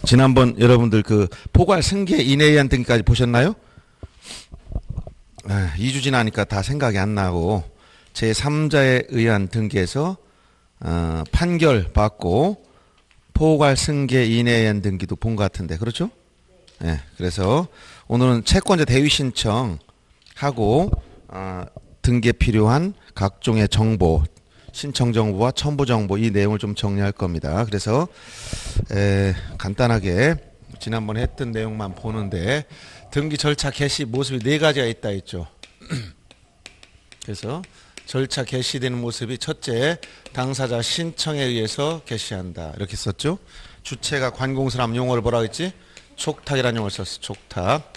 지난번 여러분들 그 포괄 승계 인해에 의한 등기까지 보셨나요? 2주 지나니까 다 생각이 안 나고 제3자에 의한 등기에서 판결 받고 포괄 승계 인해에 의한 등기도 본 것 같은데 그렇죠? 네, 그래서 오늘은 채권자 대위 신청하고 등기에 필요한 각종의 정보, 신청 정보와 첨부 정보 이 내용을 좀 정리할 겁니다. 그래서 간단하게 지난번에 했던 내용만 보는데 등기 절차 개시 모습이 4가지가 있다 했죠. 그래서 절차 개시되는 모습이 첫째, 당사자 신청에 의해서 개시한다. 이렇게 썼죠. 주체가 관공서라면 용어를 뭐라고 했지? 촉탁이라는 용어를 썼어. 촉탁.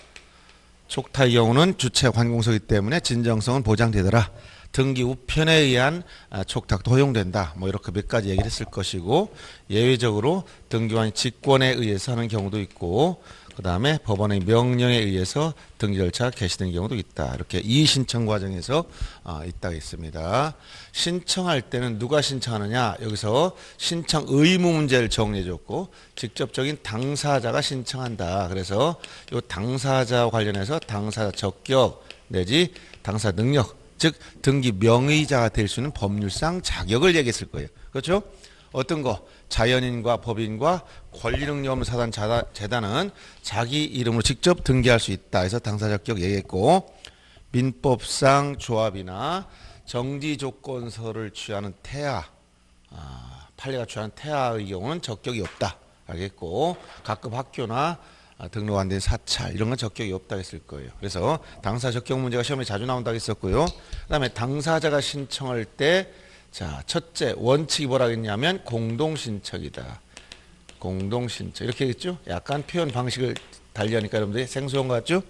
촉탁의 경우는 주체가 관공서이기 때문에 진정성은 보장되더라. 등기 우편에 의한 촉탁도 허용된다. 뭐 이렇게 몇 가지 얘기를 했을 것이고 예외적으로 등기관이 직권에 의해서 하는 경우도 있고 그 다음에 법원의 명령에 의해서 등기 절차가 개시되는 경우도 있다. 이렇게 이의신청 과정에서 있다고 있습니다. 신청할 때는 누가 신청하느냐 여기서 신청 의무 문제를 정리해줬고 직접적인 당사자가 신청한다. 그래서 이 당사자와 관련해서 당사자 적격 내지 당사 능력 즉 등기 명의자가 될 수 있는 법률상 자격을 얘기했을 거예요. 그렇죠? 어떤 거? 자연인과 법인과 권리능력 없는 사단 재단은 자기 이름으로 직접 등기할 수 있다. 해서 당사 적격 얘기했고 민법상 조합이나 정지조건서를 취하는 태아, 판례가 취하는 태아의 경우는 적격이 없다. 알겠고 각급 학교나 등록 안 된 사찰 이런 건 적격이 없다고 했을 거예요. 그래서 당사 적격 문제가 시험에 자주 나온다고 했었고요. 그 다음에 당사자가 신청할 때 자, 첫째 원칙이 뭐라고 했냐면 공동신청이다. 공동신청 이렇게 했죠. 약간 표현 방식을 달리하니까 여러분들이 생소한 것 같죠.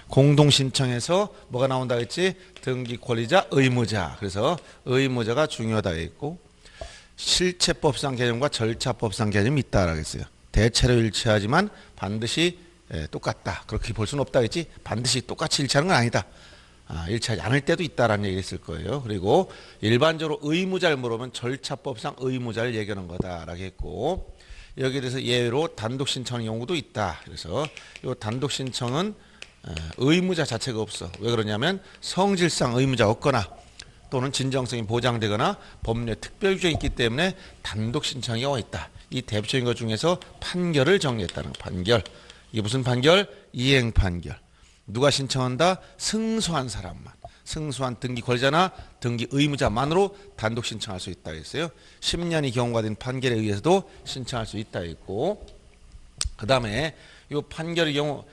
공동신청에서 뭐가 나온다고 했지? 등기 권리자 의무자. 그래서 의무자가 중요하다고 했고 실체법상 개념과 절차법상 개념이 있다라고 했어요. 대체로 일치하지만 반드시 똑같다. 그렇게 볼 수는 없다 했지. 반드시 똑같이 일치하는 건 아니다. 일치하지 않을 때도 있다라는 얘기를 했을 거예요. 그리고 일반적으로 의무자를 물으면 절차법상 의무자를 얘기하는 거다라고 했고 여기에 대해서 예외로 단독 신청하는 경우도 있다. 그래서 이 단독 신청은 의무자 자체가 없어. 왜 그러냐면 성질상 의무자 없거나 또는 진정성이 보장되거나 법률에 특별 규정이 있기 때문에 단독 신청이 와 있다. 이 대표적인 것 중에서 판결을 정리했다는 판결. 이게 무슨 판결? 이행 판결. 누가 신청한다? 승소한 사람만. 승소한 등기 권리자나 등기 의무자만으로 단독 신청할 수 있다 했어요. 10년이 경과된 판결에 의해서도 신청할 수 있다 했고 그 다음에 이 판결의 경우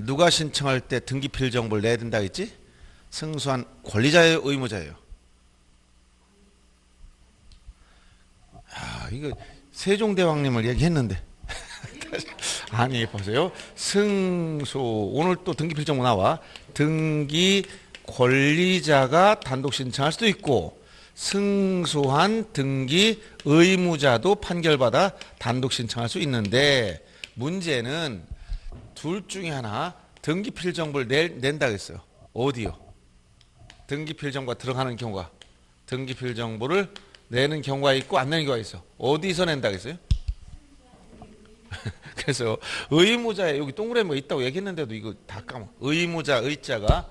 누가 신청할 때 등기 필 정보를 내야 된다 했지? 승소한 권리자예요? 의무자예요? 이거 세종대왕님을 얘기했는데 아니 보세요. 승소 오늘 또 등기 필정보 나와. 등기 권리자가 단독 신청할 수도 있고 승소한 등기 의무자도 판결받아 단독 신청할 수 있는데 문제는 둘 중에 하나 등기 필정보를 낸다고 했어요. 어디요? 등기 필정보가 들어가는 경우가 등기 필정보를 내는 경우가 있고 안 내는 경우가 있어. 어디서 낸다고 했어요? 그래서 의무자에 여기 동그라미가 있다고 얘기했는데도 이거 다 까먹어. 의무자 의자가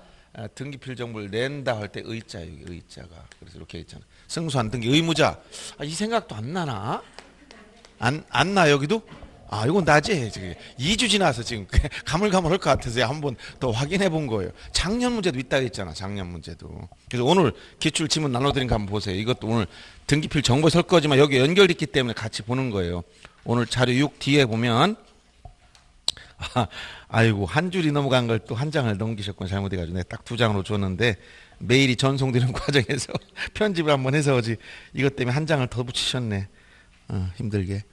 등기 필정보를 낸다 할 때 의자 여기 의자가 그래서 이렇게 있잖아. 승소한 등기 의무자 이 생각도 안 나나? 안 나 여기도? 이건 나지. 2주 지나서 지금 가물가물할 것 같아서 한번 더 확인해 본 거예요. 작년 문제도 있다고 했잖아. 작년 문제도. 그래서 오늘 기출 지문 나눠드린 거 한번 보세요. 이것도 오늘 등기필 정보 설 거지만 여기 연결됐기 때문에 같이 보는 거예요. 오늘 자료 6 뒤에 보면 아이고 한 줄이 넘어간 걸 또 한 장을 넘기셨군. 잘못해가지고 내가 딱 2장으로 줬는데 메일이 전송되는 과정에서 편집을 한번 해서 오지 이것 때문에 한 장을 더 붙이셨네. 힘들게.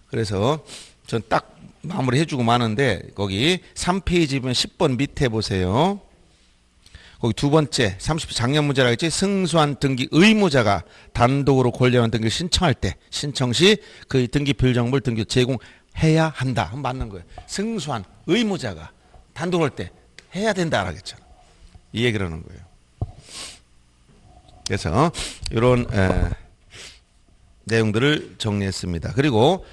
그래서 전 딱 마무리 해주고 마는데 거기 3페이지 보면 10번 밑에 보세요. 거기 두 번째 30번 작년 문제라 했지. 승소한 등기 의무자가 단독으로 권리원 등기를 신청할 때 신청 시 그 등기 필정보를 등기 제공해야 한다. 맞는 거예요. 승소한 의무자가 단독 할 때 해야 된다라고 했잖아. 이 얘기를 하는 거예요. 그래서 이런 내용들을 정리했습니다. 그리고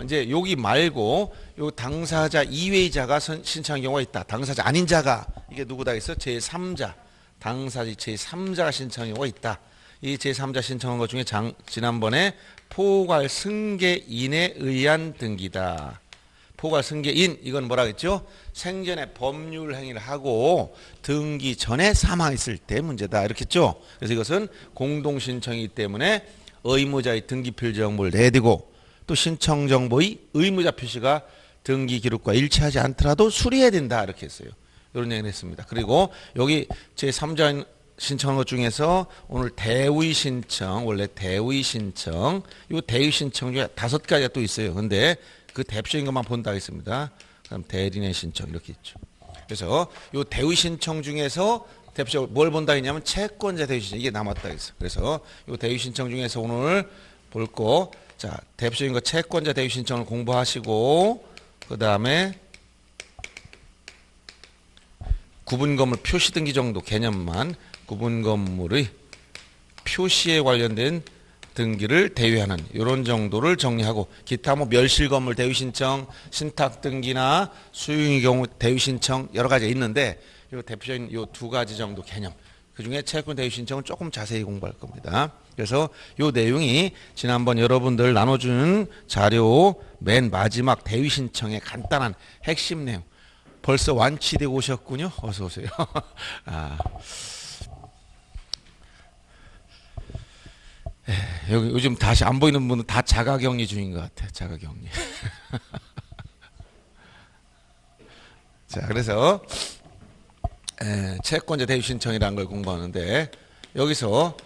이제 여기 말고 요 당사자 이외의 자가 신청한 경우가 있다. 당사자 아닌 자가 이게 누구다 했어? 제3자. 당사자 제3자가 신청한 경우가 있다. 이 제3자 신청한 것 중에 지난번에 포괄 승계인에 의한 등기다. 포괄 승계인 이건 뭐라 그랬죠? 생전에 법률 행위를 하고 등기 전에 사망했을 때 문제다 이렇게 했죠. 그래서 이것은 공동 신청이기 때문에 의무자의 등기 필지 정보를 내두고 또 신청 정보의 의무자 표시가 등기 기록과 일치하지 않더라도 수리해야 된다 이렇게 했어요. 이런 얘기를 했습니다. 그리고 여기 제3자 신청한 것 중에서 오늘 대의 신청, 원래 대의 신청, 이 대의 신청 중에 5가지가 또 있어요. 근데 그 대표적인 것만 본다 했습니다. 그럼 대리인의 신청 이렇게 있죠. 그래서 이 대의 신청 중에서 대표적으로 뭘 본다 했냐면 채권자 대의 신청 이게 남았다 했어. 그래서 이 대의 신청 중에서 오늘 볼 거, 자 대표적인 거 채권자 대의 신청을 공부하시고 그 다음에 구분 건물 표시 등기 정도 개념만 구분 건물의 표시에 관련된 등기를 대위하는 이런 정도를 정리하고 기타 뭐 멸실 건물 대위 신청, 신탁 등기나 수용의 경우 대위 신청 여러 가지 있는데 요 대표적인 요 2가지 정도 개념 그중에 채권 대위 신청은 조금 자세히 공부할 겁니다. 그래서 요 내용이 지난번 여러분들 나눠주는 자료 맨 마지막 대위 신청의 간단한 핵심 내용 벌써 완치되고 오셨군요. 어서 오세요. 여기 요즘 다시 안 보이는 분은 다 자가격리 중인 것 같아. 자가격리. 자, 그래서 채권자 대위 신청이라는 걸 공부하는데 여기서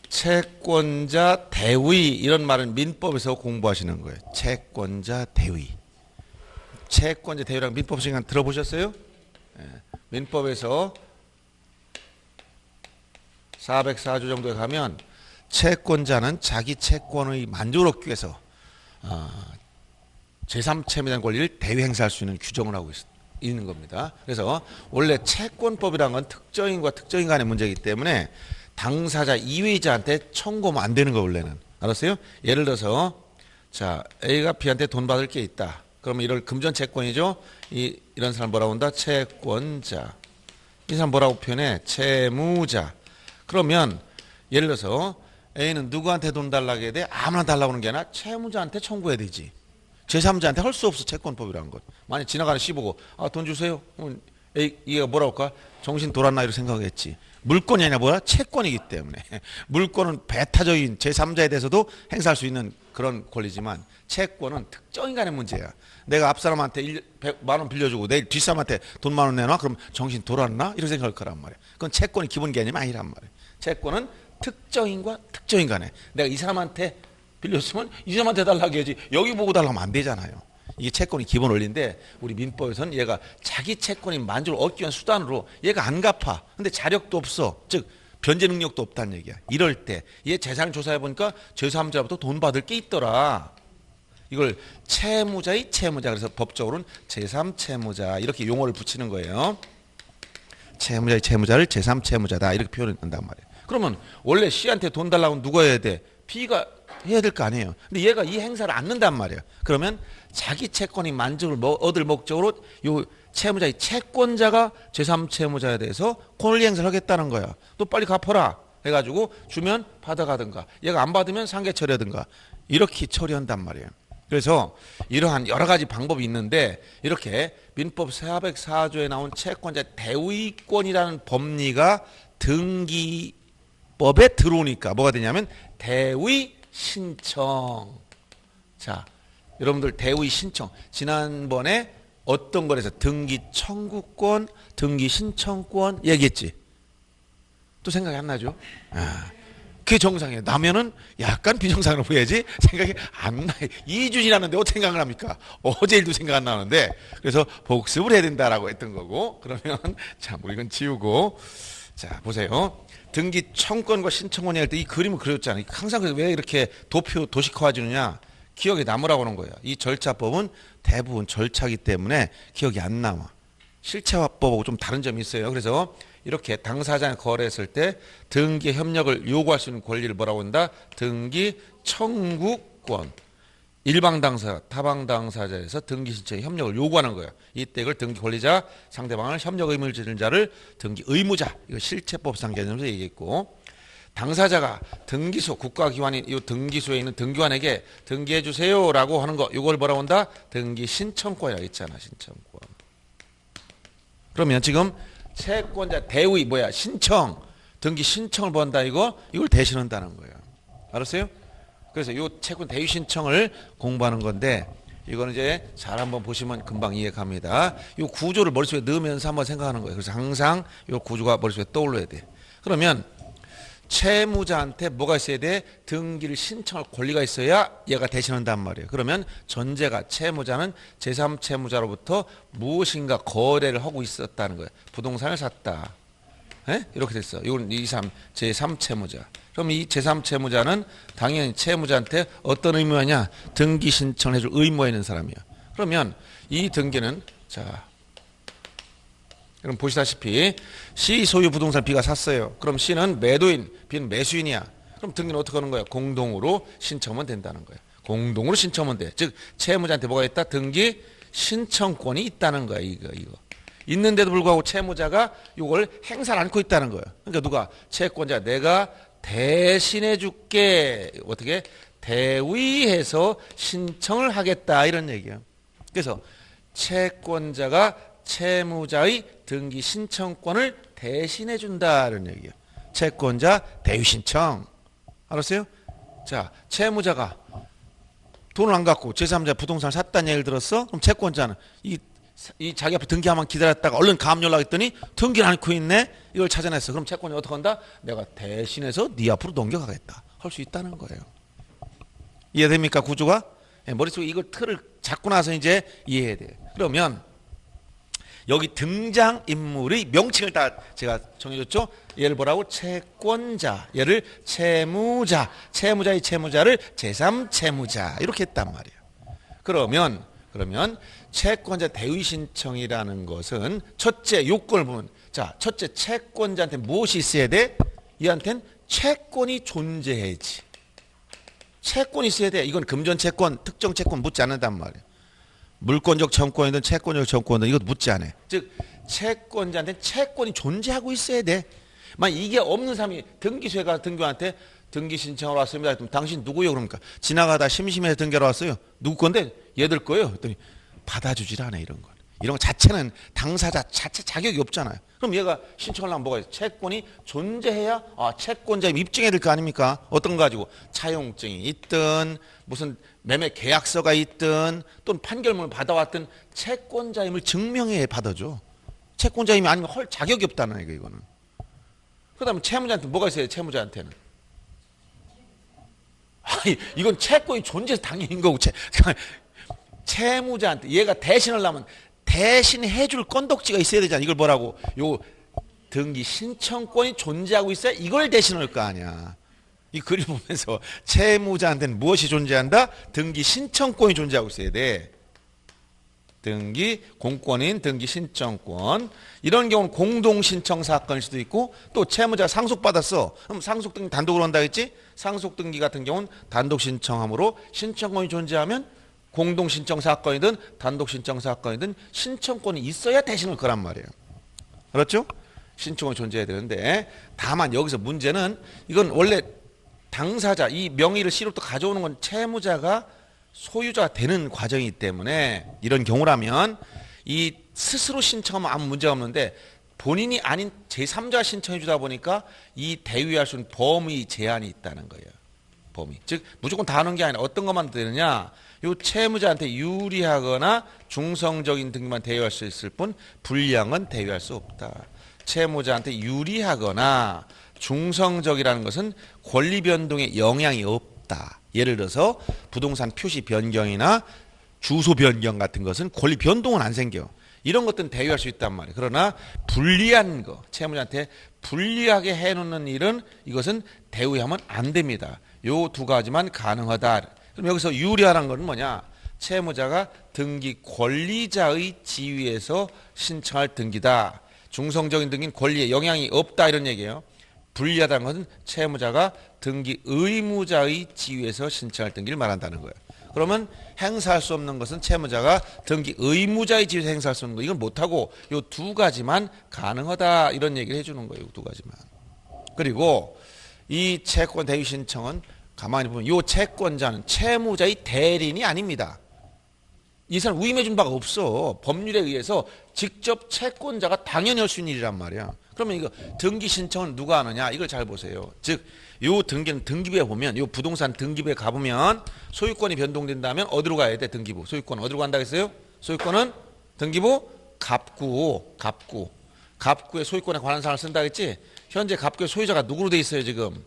채권자 대위 이런 말은 민법에서 공부하시는 거예요. 채권자 대위. 채권자 대위라는 민법 시간 들어보셨어요? 민법에서 404조 정도에 가면 채권자는 자기 채권의 만족을 얻기 위해서 제3채무에 대한 권리를 대위 행사할 수 있는 규정을 하고 있는 겁니다. 그래서 원래 채권법이라는 건 특정인과 특정인 간의 문제이기 때문에 당사자 이외자한테 청구하면 안 되는 거 원래는. 알았어요? 예를 들어서 자 A가 B한테 돈 받을 게 있다. 그러면 이걸 금전 채권이죠. 이런 사람 뭐라고 한다? 채권자. 이 사람 뭐라고 표현해? 채무자. 그러면 예를 들어서 A는 누구한테 돈 달라고 해야 돼? 아무나 달라고 하는 게 아니라 채무자한테 청구해야 되지. 제3자한테 할 수 없어. 채권법이라는 것. 만약 지나가는 씨 보고 돈 주세요. 얘가 뭐라고 할까? 정신 돌았나 이렇게 생각했지. 물건이 아니라 뭐야? 채권이기 때문에. 물건은 배타적인 제3자에 대해서도 행사할 수 있는 그런 권리지만 채권은 특정인 간의 문제야. 내가 앞사람한테 100만 원 빌려주고 내일 뒷사람한테 돈 10,000원 내놔? 그럼 정신 돌았나? 이렇게 생각할 거란 말이야. 그건 채권이 기본 개념이 아니란 말이야. 채권은 특정인과 특정인 간에 내가 이 사람한테 빌렸으면 이 사람한테 달라고 해야지 여기 보고 달라고 하면 안 되잖아요. 이게 채권이 기본 원리인데 우리 민법에서는 얘가 자기 채권인 만족을 얻기 위한 수단으로 얘가 안 갚아. 근데 자력도 없어. 즉 변제 능력도 없다는 얘기야. 이럴 때 얘 재산을 조사해 보니까 제3자부터 돈 받을 게 있더라. 이걸 채무자의 채무자 그래서 법적으로는 제3채무자 이렇게 용어를 붙이는 거예요. 채무자의 채무자를 제3채무자다 이렇게 표현한단 말이에요. 그러면 원래 C한테 돈 달라고 하면 누가 해야 돼? B가 해야 될 거 아니에요. 근데 얘가 이 행사를 안 는단 말이에요. 그러면 자기 채권이 만족을 얻을 목적으로 요 채무자의 채권자가 제3채무자에 대해서 권리 행사를 하겠다는 거야. 또 빨리 갚아라 해가지고 주면 받아가든가 얘가 안 받으면 상계 처리하든가 이렇게 처리한단 말이에요. 그래서 이러한 여러 가지 방법이 있는데 이렇게 민법 404조에 나온 채권자 대위권이라는 법리가 등기법에 들어오니까 뭐가 되냐면 대위 신청. 자, 여러분들 대위 신청. 지난번에 어떤 거에서 등기 청구권, 등기 신청권 얘기했지. 또 생각이 안 나죠? 그게 정상이에요. 나면은 약간 비정상으로 보여야지 생각이 안 나요. 2주 지났는데 어떻게 생각을 합니까? 어제 일도 생각 안 나는데 그래서 복습을 해야 된다라고 했던 거고 그러면 자, 뭐 이건 지우고 자, 보세요. 등기 청권과 신청권이 할 때 이 그림을 그렸잖아요. 항상 왜 이렇게 도식화해 주느냐? 기억에 남으라고 하는 거예요. 이 절차법은 대부분 절차이기 때문에 기억이 안 남아. 실체화법하고 좀 다른 점이 있어요. 그래서 이렇게 당사자랑 거래했을 때 등기 협력을 요구할 수 있는 권리를 뭐라고 한다? 등기 청구권. 일방 당사자, 타방 당사자에서 등기 신청에 협력을 요구하는 거예요. 이때 이걸 등기 권리자, 상대방을 협력 의무를 지는 자를 등기 의무자. 이거 실체법상 개념에서 얘기했고, 당사자가 등기소, 국가기관인 이 등기소에 있는 등기관에게 등기해 주세요라고 하는 거, 이걸 뭐라고 한다? 등기 신청권이라고 있잖아, 신청권. 그러면 지금 채권자 대의 뭐야? 신청, 등기 신청을 본다 이걸 대신한다는 거예요. 알았어요? 그래서 이 채권 대위 신청을 공부하는 건데, 이거는 이제 잘 한번 보시면 금방 이해갑니다. 이 구조를 머릿속에 넣으면서 한번 생각하는 거예요. 그래서 항상 이 구조가 머릿속에 떠올라야 돼. 그러면 채무자한테 뭐가 있어야 돼? 등기를 신청할 권리가 있어야 얘가 대신한단 말이에요. 그러면 전제가 채무자는 제3채무자로부터 무엇인가 거래를 하고 있었다는 거예요. 부동산을 샀다. 에? 이렇게 됐어. 이건 제3채무자. 그럼 이 제3채무자는 당연히 채무자한테 어떤 의무하냐? 등기 신청을 해줄 의무가 있는 사람이야. 그러면 이 등기는, 자, 그럼 보시다시피 C 소유 부동산 B가 샀어요. 그럼 C는 매도인, B는 매수인이야. 그럼 등기는 어떻게 하는 거야? 공동으로 신청하면 된다는 거야. 공동으로 신청하면 돼. 즉 채무자한테 뭐가 있다? 등기 신청권이 있다는 거야. 이거. 있는데도 불구하고 채무자가 이걸 행사를 않고 있다는 거예요. 그러니까 누가? 채권자, 내가 대신해 줄게. 어떻게? 대위해서 신청을 하겠다. 이런 얘기예요. 그래서 채권자가 채무자의 등기 신청권을 대신해 준다는 얘기예요. 채권자 대위 신청. 알았어요? 자, 채무자가 돈을 안 갖고 제3자 부동산을 샀다는 얘기를 들었어? 그럼 채권자는 이 자기 앞에 등기하면 기다렸다가 얼른 감 연락했더니 등기를 않고 있네? 이걸 찾아냈어. 그럼 채권자 어떻게 한다? 내가 대신해서 네 앞으로 넘겨가겠다. 할 수 있다는 거예요. 이해됩니까? 구조가? 머릿속에 이걸 틀을 잡고 나서 이제 이해해야 돼요. 그러면 여기 등장인물의 명칭을 다 제가 정해줬죠. 얘를 뭐라고? 채권자. 얘를 채무자. 채무자의 채무자를 제3채무자. 이렇게 했단 말이에요. 그러면 채권자 대위 신청이라는 것은 첫째 요건을 보면, 자, 첫째 채권자한테 무엇이 있어야 돼? 얘한테는 채권이 존재해야지. 채권이 있어야 돼. 이건 금전 채권, 특정 채권 묻지 않는단 말이에요. 물권적 청권이든 채권적 청권이든 이것도 묻지 않아요. 즉 채권자한테 채권이 존재하고 있어야 돼. 만약 이게 없는 사람이 등기소에 가서 등기관한테 등기 신청하러 왔습니다. 그럼 당신 누구요? 그러니까 지나가다 심심해서 등기하러 왔어요. 누구 건데? 얘들 거예요. 그랬더니 받아주질 않아. 이런 거. 이런 거 자체는 당사자 자체 자격이 없잖아요. 그럼 얘가 신청하려면 뭐가 있어요? 채권이 존재해야 채권자임 입증해야 될 거 아닙니까? 어떤 거 가지고 차용증이 있든 무슨 매매 계약서가 있든 또는 판결문을 받아왔든 채권자임을 증명해야 받아줘. 채권자임이 아니면 헐 자격이 없다는 얘기예요. 이거는. 그다음에 채무자한테 뭐가 있어요? 채무자한테는 이건 채권이 존재해서 당연인 거고 채무자한테 얘가 대신하려면 대신해줄 건덕지가 있어야 되잖아. 이걸 뭐라고? 요 등기 신청권이 존재하고 있어야 이걸 대신할 거 아니야. 이 글을 보면서 채무자한테는 무엇이 존재한다? 등기 신청권이 존재하고 있어야 돼. 등기 공권인 등기 신청권. 이런 경우는 공동 신청 사건일 수도 있고, 또 채무자가 상속받았어. 그럼 상속 등기 단독으로 한다 했지? 상속 등기 같은 경우는 단독 신청함으로 신청권이 존재하면 공동 신청 사건이든 단독 신청 사건이든 신청권이 있어야 대신할 거란 말이에요. 그렇죠? 신청권이 존재해야 되는데, 다만 여기서 문제는 이건 원래 당사자 이 명의를 C로부터 가져오는 건 채무자가 소유자가 되는 과정이기 때문에 이런 경우라면 이 스스로 신청하면 아무 문제가 없는데 본인이 아닌 제3자 신청해 주다 보니까 이 대위할 수 있는 범위 제한이 있다는 거예요. 범위. 즉 무조건 다 하는 게 아니라 어떤 것만 되느냐? 요 채무자한테 유리하거나 중성적인 등기만 대위할 수 있을 뿐 불리한 대위할 수 없다. 채무자한테 유리하거나 중성적이라는 것은 권리 변동에 영향이 없다. 예를 들어서 부동산 표시 변경이나 주소 변경 같은 것은 권리 변동은 안 생겨. 이런 것들은 대위할 수 있단 말이에요. 그러나 불리한 거, 채무자한테 불리하게 해놓는 일은 이것은 대위하면 안 됩니다. 요 두 가지만 가능하다. 그럼 여기서 유리하다는 건 뭐냐? 채무자가 등기 권리자의 지위에서 신청할 등기다. 중성적인 등기는 권리에 영향이 없다 이런 얘기예요. 불리하다는 것은 채무자가 등기 의무자의 지위에서 신청할 등기를 말한다는 거예요. 그러면 행사할 수 없는 것은 채무자가 등기 의무자의 지위에서 행사할 수 없는 거, 이건 못하고 요 두 가지만 가능하다 이런 얘기를 해주는 거예요. 두 가지만. 그리고 이 채권 대위 신청은 가만히 보면 요 채권자는 채무자의 대리인이 아닙니다. 이 사람 위임해 준 바가 없어. 법률에 의해서 직접 채권자가 당연히 할 수 있는 일이란 말이야. 그러면 이거 등기 신청은 누가 하느냐? 이걸 잘 보세요. 즉, 요 등기는 등기부에 보면, 요 부동산 등기부에 가보면 소유권이 변동된다면 어디로 가야 돼? 등기부. 소유권은 어디로 간다고 했어요? 소유권은 등기부 갑구의 소유권에 관한 사항을 쓴다 했지? 현재 갑구의 소유자가 누구로 돼 있어요, 지금?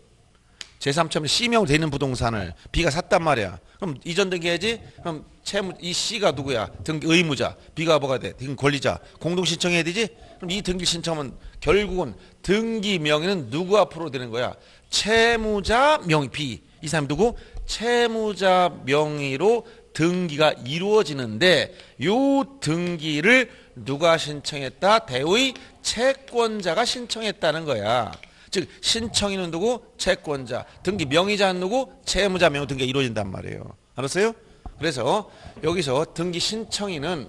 제3처분 C명으로 돼 있는 부동산을 B가 샀단 말이야. 그럼 이전 등기해야지? 그럼 이 C가 누구야? 등기 의무자. B가 뭐가 돼? 등기 권리자. 공동 신청해야 되지? 그럼 이 등기 신청은 결국은 등기 명의는 누구 앞으로 되는 거야? 채무자 명의 B. 이 사람이 누구? 채무자 명의로 등기가 이루어지는데 요 등기를 누가 신청했다? 대의 채권자가 신청했다는 거야. 즉 신청인은 누구? 채권자. 등기 명의자는 누구? 채무자 명의 등기가 이루어진단 말이에요. 알았어요? 그래서 여기서 등기 신청인은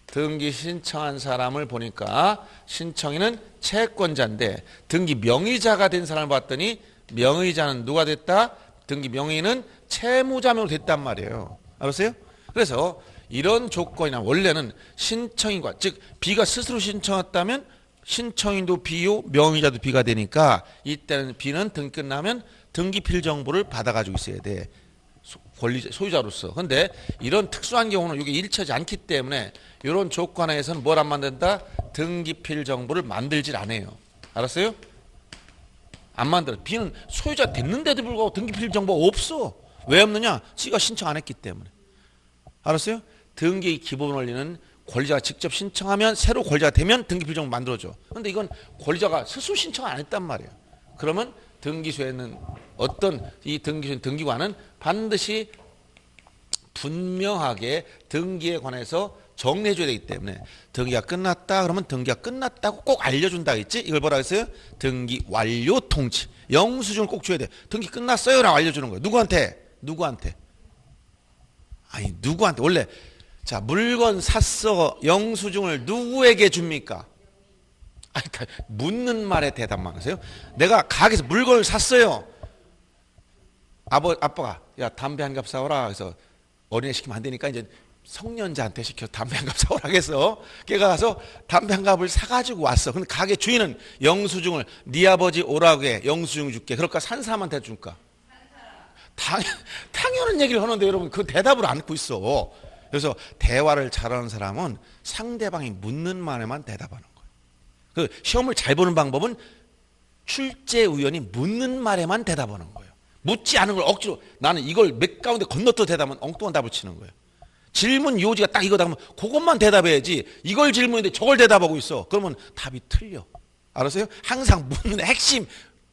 등기 신청한 사람을 보니까 신청인은 채권자인데 등기 명의자가 된 사람을 봤더니 명의자는 누가 됐다? 등기 명의는 채무자 명으로 됐단 말이에요. 알았어요? 그래서 이런 조건이나 원래는 신청인과 즉 B가 스스로 신청했다면 신청인도 B요, 명의자도 B가 되니까 이때는 B는 등기 끝나면 등기 필정보를 받아가지고 있어야 돼. 소유자로서. 근데 이런 특수한 경우는 이게 일치하지 않기 때문에 이런 조건에서는 뭘 안 만든다? 등기 필정보를 만들질 않아요. 알았어요? 안 만들어. B는 소유자 됐는데도 불구하고 등기 필정보가 없어. 왜 없느냐? C가 신청 안 했기 때문에. 알았어요? 등기 기본 원리는 권리자가 직접 신청하면 새로 권리자가 되면 등기 필정보 만들어줘. 그런데 이건 권리자가 스스로 신청 안 했단 말이에요. 그러면 등기소에는 어떤 이 등기관은 반드시 분명하게 등기에 관해서 정리해줘야 되기 때문에 등기가 끝났다 그러면 등기가 끝났다고 꼭 알려준다 했지? 이걸 뭐라 했어요? 등기 완료 통지. 영수증을 꼭 줘야 돼. 등기 끝났어요 라고 알려주는 거예요. 누구한테? 아니 누구한테? 원래 자 물건 샀어 영수증을 누구에게 줍니까? 아니, 묻는 말에 대답만 하세요. 내가 가게에서 물건을 샀어요. 아빠가 야 담배 한 갑 사오라. 그래서 어린애 시키면 안 되니까 이제 성년자한테 시켜 담배 한 갑 사오라 해서 걔가 가서 담배 한 갑을 사가지고 왔어. 근데 가게 주인은 영수증을 네 아버지 오라고 해. 영수증 줄게. 그럴까 산 사람한테 줄까? 당연한 얘기를 하는데 여러분 그 대답을 안 듣고 있어. 그래서 대화를 잘하는 사람은 상대방이 묻는 말에만 대답하는 거예요. 그 시험을 잘 보는 방법은 출제위원이 묻는 말에만 대답하는 거예요. 묻지 않은 걸 억지로 나는 이걸 몇 가운데 건너뛰어 대답하면 엉뚱한 답을 치는 거예요. 질문 요지가 딱 이거다 하면 그것만 대답해야지 이걸 질문인데 저걸 대답하고 있어. 그러면 답이 틀려. 알았어요? 항상 묻는 핵심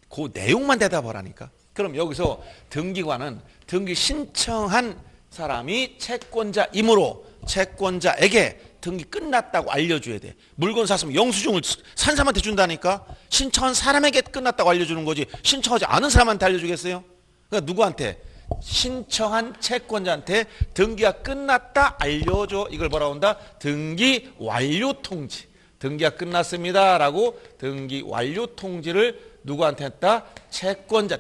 그 내용만 대답하라니까. 그럼 여기서 등기관은 등기 신청한 사람이 채권자이므로 채권자에게 등기 끝났다고 알려줘야 돼. 물건 샀으면 영수증을 산 사람한테 준다니까. 신청한 사람에게 끝났다고 알려주는 거지 신청하지 않은 사람한테 알려주겠어요? 그러니까 누구한테? 신청한 채권자한테 등기가 끝났다 알려줘. 이걸 뭐라고 한다? 등기 완료 통지. 등기가 끝났습니다 라고 등기 완료 통지를 누구한테 했다? 채권자,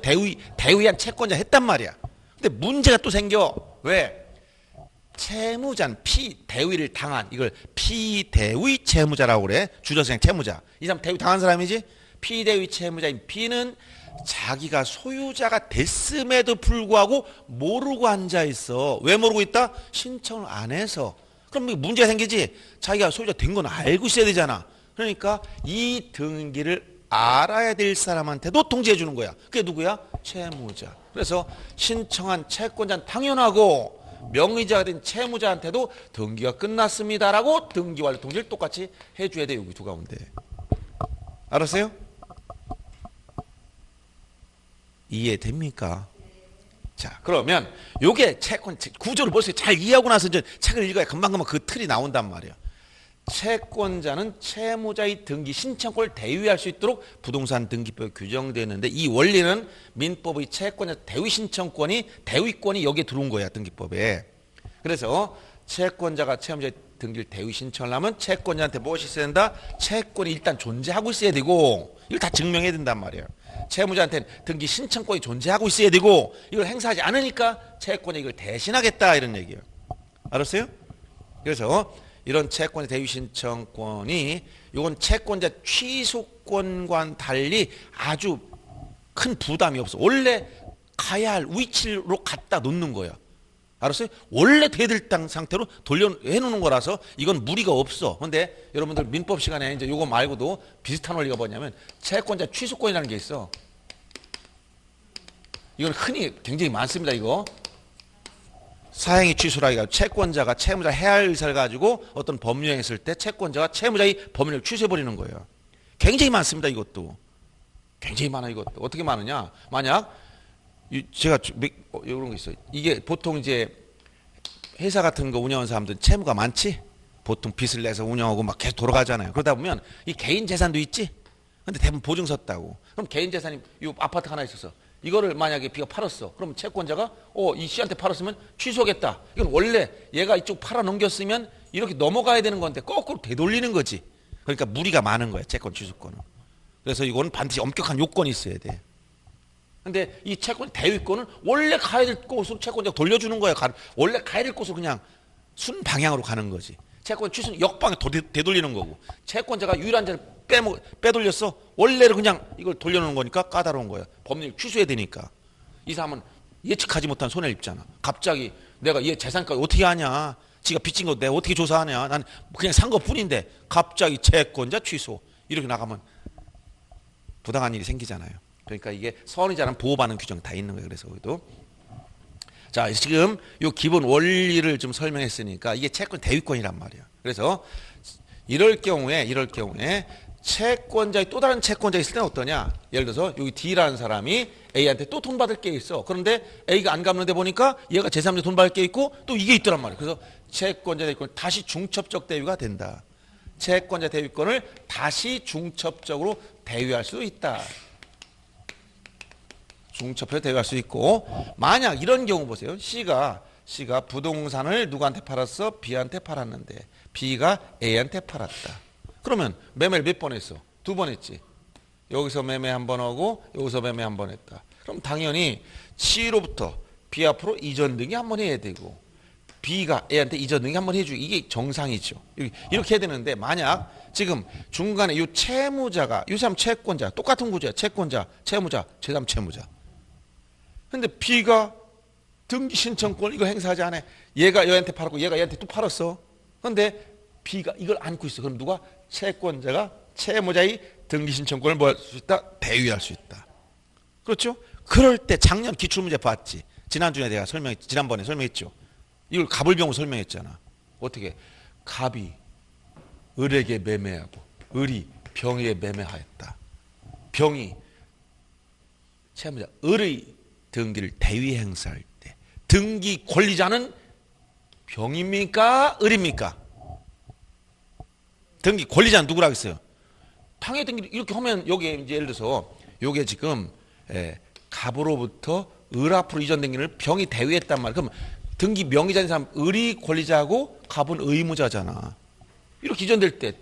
대위한 채권자 했단 말이야. 근데 문제가 또 생겨. 왜? 채무자는 피대위를 당한 이걸 피대위 채무자라고 그래. 주저성 채무자. 이 사람 대위 당한 사람이지? 피대위 채무자인 B는 자기가 소유자가 됐음에도 불구하고 모르고 앉아 있어. 왜 모르고 있다? 신청을 안 해서. 그럼 문제가 생기지. 자기가 소유자 된 건 알고 있어야 되잖아. 그러니까 이 등기를 알아야 될 사람한테도 통지해 주는 거야. 그게 누구야? 채무자. 그래서 신청한 채권자는 당연하고 명의자가 된 채무자한테도 등기가 끝났습니다라고 등기 완료 통지를 똑같이 해줘야 돼. 여기 두 가운데. 알았어요? 이해됩니까? 자, 그러면 요게 채권 구조를 벌써 잘 이해하고 나서 이제 책을 읽어야 금방금방 그 틀이 나온단 말이야. 채권자는 채무자의 등기 신청권을 대위할 수 있도록 부동산 등기법에 규정되어 있는데 이 원리는 민법의 채권자 대위 신청권이 대위권이 여기에 들어온 거야 등기법에. 그래서 채권자가 채무자의 등기를 대위 신청을 하면 채권자한테 무엇이 있어야 된다? 채권이 일단 존재하고 있어야 되고 이걸 다 증명해야 된단 말이에요. 채무자한테는 등기 신청권이 존재하고 있어야 되고 이걸 행사하지 않으니까 채권이 이걸 대신하겠다 이런 얘기예요. 알았어요? 그래서 이런 채권의 대위 신청권이 이건 채권자 취소권과는 달리 아주 큰 부담이 없어. 원래 가야 할 위치로 갖다 놓는 거야. 알았어요? 원래 돼될 땅 상태로 돌려해 놓는 거라서 이건 무리가 없어. 근데 여러분들 민법 시간에 이제 이거 말고도 비슷한 원리가 뭐냐면 채권자 취소권이라는 게 있어. 이건 흔히 굉장히 많습니다. 이거 사행위 취소라기가 채권자가 채무자 해할 의사를 가지고 어떤 법률을 했을 때 채권자가 채무자의 법률을 취소해버리는 거예요. 굉장히 많습니다. 이것도 굉장히 많아. 이것도 어떻게 많으냐? 만약 제가 이런 거 있어요. 이게 보통 이제 회사 같은 거 운영하는 사람들은 채무가 많지. 보통 빚을 내서 운영하고 막 계속 돌아가잖아요. 그러다 보면 이 개인 재산도 있지. 근데 대부분 보증 섰다고. 그럼 개인 재산이 이 아파트 하나 있어서 이거를 만약에 B가 팔았어. 그러면 채권자가 이 C한테 팔았으면 취소하겠다. 이건 원래 얘가 이쪽 팔아 넘겼으면 이렇게 넘어가야 되는 건데 거꾸로 되돌리는 거지. 그러니까 무리가 많은 거야. 채권 취소권은. 그래서 이거는 반드시 엄격한 요건이 있어야 돼. 근데 이 채권 대위권은 원래 가야 될 곳으로 채권자가 돌려주는 거야. 원래 가야 될 곳으로 그냥 순 방향으로 가는 거지. 채권 취소는 역방에 되돌리는 거고. 채권자가 유일한 자를 빼돌렸어. 원래는 그냥 이걸 돌려놓는 거니까 까다로운 거야. 법률 취소해야 되니까. 이 사람은 예측하지 못한 손해를 입잖아. 갑자기 내가 얘 재산까지 어떻게 하냐. 지가 빚진 거 내가 어떻게 조사하냐. 난 그냥 산 것뿐인데 갑자기 채권자 취소. 이렇게 나가면 부당한 일이 생기잖아요. 그러니까 이게 선의자는 보호받는 규정 다 있는 거예요. 그래서 여기도. 자, 지금 요 기본 원리를 좀 설명했으니까 이게 채권 대위권이란 말이에요. 그래서 이럴 경우에 채권자의 또 다른 채권자 있을 때는 어떠냐? 예를 들어서 여기 D라는 사람이 A한테 또 돈 받을 게 있어. 그런데 A가 안 갚는데 보니까 얘가 제3자 돈 받을 게 있고 또 이게 있더란 말이에요. 그래서 채권자 대위권 다시 중첩적 대위가 된다. 채권자 대위권을 다시 중첩적으로 대위할 수 있다. 중첩해서 대위할 수 있고 만약 이런 경우 보세요. C가 부동산을 누구한테 팔았어? B한테 팔았는데 B가 A한테 팔았다. 그러면 매매를 몇 번 했어? 2번 했지. 여기서 매매 한 번 하고 여기서 매매 한 번 했다. 그럼 당연히 C로부터 B 앞으로 이전 등기 한 번 해야 되고 B가 A한테 이전 등기 한 번 해주고 이게 정상이죠. 이렇게 해야 되는데 만약 지금 중간에 이 채무자가 이 사람 채권자 똑같은 구조야. 채권자, 채무자, 제3 채무자. 근데 B가 등기 신청권 이거 행사하지 않아. 얘가 얘한테 팔았고 얘가 얘한테 또 팔았어. 근데 B가 이걸 안고 있어. 그럼 누가? 채권자가 채무자의 등기 신청권을 뭐 할 수 있다? 대위할 수 있다. 그렇죠? 그럴 때 작년 기출문제 봤지. 지난번에 설명했죠. 이걸 갑을병으로 설명했잖아. 어떻게? 갑이 을에게 매매하고 을이 병에게 매매하였다. 병이 채무자 을의 등기를 대위 행사할 때 등기 권리자는 병입니까? 을입니까? 등기 권리자는 누구라고 했어요? 당해 등기 이렇게 하면 여기에 이제 예를 들어서 요게 지금 갑으로부터 을 앞으로 이전 등기를 병이 대위했단 말이야. 그럼 등기 명의자인 사람 을이 권리자고 갑은 의무자잖아. 이렇게 이전될 때